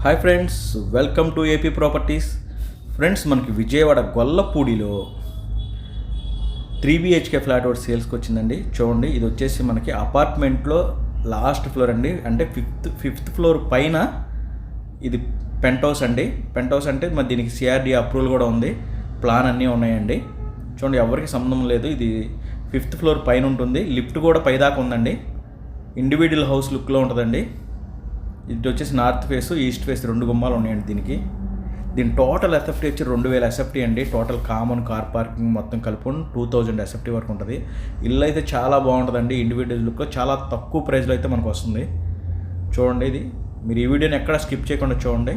Hi friends, welcome to AP properties. Friends, మనకి Vijayawada గొల్లపూడిలో 3 BHK flat ఒకటి సేల్స్కి వచ్చిందండి. చూడండి, ఇది వచ్చేసి మనకి అపార్ట్మెంట్లో లాస్ట్ ఫ్లోర్ అండి. అంటే ఫిఫ్త్ ఫ్లోర్ పైన ఇది పెంట్ హౌస్ అండి. పెంట్ హౌస్ అంటే మరి దీనికి సిఆర్డీ అప్రూవల్ కూడా ఉంది, ప్లాన్ అన్నీ ఉన్నాయండి. చూడండి, ఎవరికి సంబంధం లేదు. ఇది 5th ఫ్లోర్ పైన ఉంటుంది, లిఫ్ట్ కూడా పైదాకా ఉందండి. ఇండివిజువల్ హౌస్ లుక్లో ఉంటుందండి. ఇది వచ్చేసి నార్త్ ఫేస్, ఈస్ట్ ఫేస్ 2 గుమ్మాలు ఉన్నాయండి దీని టోటల్ ఎస్ఎఫ్టీ వచ్చి 2000 ఎస్ఎఫ్టీ అండి. టోటల్ కామన్ కార్ పార్కింగ్ మొత్తం కలుపుకొని 2000 ఎస్ఎఫ్టీ వరకు ఉంటుంది. ఇల్లు అయితే చాలా బాగుంటుందండి. ఇండివిజువల్ లుక్లో చాలా తక్కువ ప్రైస్లో అయితే మనకు వస్తుంది. చూడండి, ఇది మీరు ఈ వీడియోని ఎక్కడ స్కిప్ చేయకుండా చూడండి.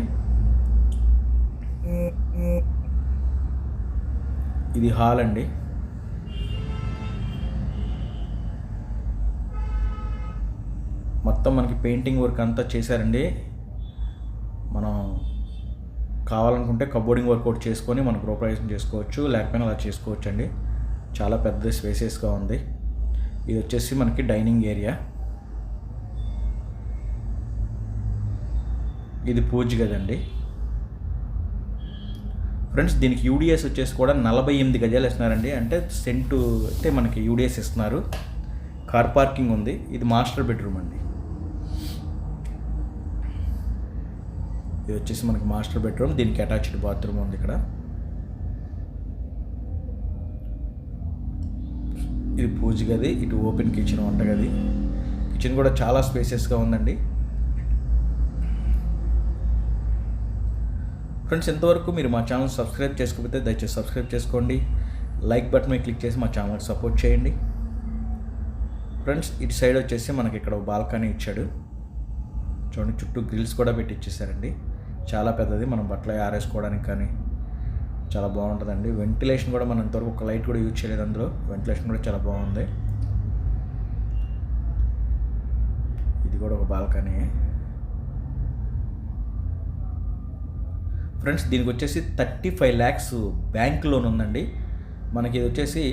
ఇది హాల్ అండి. మొత్తం మనకి పెయింటింగ్ వర్క్ అంతా చేశారండి. మనం కావాలనుకుంటే కబోర్డింగ్ వర్క్ ఒకటి చేసుకొని మనం గృహప్రవేశం చేసుకోవచ్చు, లేకపోయినా అలా చేసుకోవచ్చు అండి. చాలా పెద్ద స్పేసెస్గా ఉంది. ఇది వచ్చేసి మనకి డైనింగ్ ఏరియా. ఇది పూజ గది అండి. ఫ్రెండ్స్, దీనికి యూడిఎస్ వచ్చేసి కూడా 48 గజాలు ఇస్తున్నారండి. అంటే సెంటు అయితే మనకి యూడిఎస్ ఇస్తున్నారు. కార్ పార్కింగ్ ఉంది. ఇది మాస్టర్ బెడ్రూమ్ అండి. ఇది వచ్చేసి మనకి మాస్టర్ బెడ్రూమ్, దీనికి అటాచ్డ్ బాత్రూమ్ ఉంది ఇక్కడ. ఇది పూజ గది, ఇటు ఓపెన్ కిచెన్, వంటగది. కిచెన్ కూడా చాలా స్పేసెస్గా ఉందండి. ఫ్రెండ్స్, ఇంతవరకు మీరు మా ఛానల్ సబ్స్క్రైబ్ చేసుకోకపోతే దయచేసి సబ్స్క్రైబ్ చేసుకోండి. లైక్ బటన్ మీద క్లిక్ చేసి మా ఛానల్కి సపోర్ట్ చేయండి. ఫ్రెండ్స్, ఇటు సైడ్ వచ్చేసి మనకి ఇక్కడ బాల్కనీ ఇచ్చాడు. చూడండి, చుట్టూ గ్రిల్స్ కూడా పెట్టి ఇచ్చేసారండి. చాలా పెద్దది, మనం బట్టలు ఆరేసుకోవడానికి కానీ చాలా బాగుంటుందండి. వెంటిలేషన్ కూడా మనం ఇంతవరకు ఒక లైట్ కూడా యూజ్ చేయలేదు అందులో. వెంటిలేషన్ కూడా చాలా బాగుంది. ఇది కూడా ఒక బాల్కనీ. ఫ్రెండ్స్, దీనికి వచ్చేసి 35 lakhs బ్యాంక్ లోన్ ఉందండి. మనకి ఇది వచ్చేసి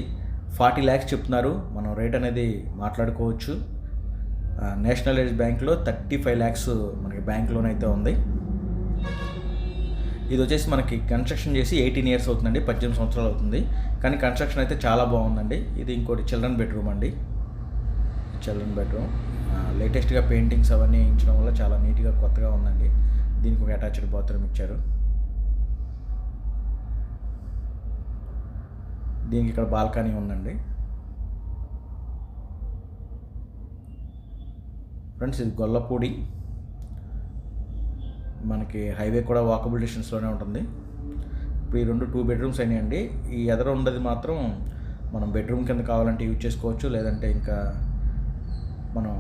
40 lakhs చెప్తున్నారు. మనం రేట్ అనేది మాట్లాడుకోవచ్చు. నేషనలైజ్ బ్యాంక్లో 35 lakhs మనకి బ్యాంక్ లోన్ అయితే ఉంది. ఇది వచ్చేసి మనకి కన్స్ట్రక్షన్ చేసి 18 years అవుతుందండి, 18 సంవత్సరాలు అవుతుంది. కానీ కన్స్ట్రక్షన్ అయితే చాలా బాగుందండి. ఇది ఇంకోటి చిల్డ్రన్ బెడ్రూమ్ అండి. చిల్డ్రన్ బెడ్రూమ్ లేటెస్ట్గా పెయింటింగ్స్ అవన్నీ వేయించడం వల్ల చాలా నీట్గా కొత్తగా ఉందండి. దీనికి ఒక అటాచ్డ్ బాత్రూమ్ ఇచ్చారు. దీనికి ఇక్కడ బాల్కనీ ఉందండి. ఫ్రెండ్స్, ఇది గొల్లపూడి, మనకి హైవే కూడా వాకబుల్ డిస్టెన్స్లోనే ఉంటుంది. ఇప్పుడు ఈ 2 బెడ్రూమ్స్ అయినాయండి. ఈ ఎదర ఉండేది మాత్రం మనం బెడ్రూమ్ కింద కావాలంటే యూజ్ చేసుకోవచ్చు, లేదంటే ఇంకా మనం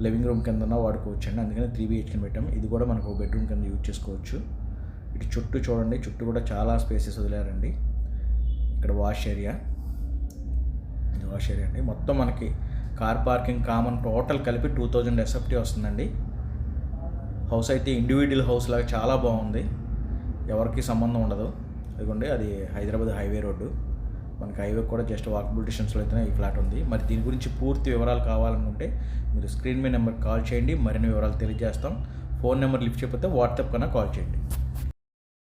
లివింగ్ రూమ్ కింద వాడుకోవచ్చు అండి. అందుకని 3 BHK పెట్టాము. ఇది కూడా మనకు బెడ్రూమ్ కింద యూజ్ చేసుకోవచ్చు. ఇటు చుట్టూ చూడండి, చుట్టూ కూడా చాలా స్పేసెస్ వదిలేరండి. ఇక్కడ వాష్ ఏరియా, ఇది వాష్ ఏరియా అండి. మొత్తం మనకి కార్ పార్కింగ్ కామన్ టోటల్ కలిపి 2000 ఎస్ఎఫ్టీ వస్తుందండి. హౌస్ అయితే ఇండివిజువల్ హౌస్ లాగా చాలా బాగుంది, ఎవరికి సంబంధం ఉండదు. ఇదిగోండి, అది హైదరాబాద్ హైవే రోడ్డు. మనకి హైవే కూడా జస్ట్ వాకబుల్ డిస్టెన్స్లో అయితేనే ఈ ఫ్లాట్ ఉంది. మరి దీని గురించి పూర్తి వివరాలు కావాలనుకుంటే మీరు స్క్రీన్ మీద నెంబర్కి కాల్ చేయండి, మరిన్ని వివరాలు తెలియజేస్తాం. ఫోన్ నెంబర్ లిఫ్ట్ చేయకపోతే వాట్సాప్ కన్నా కాల్ చేయండి.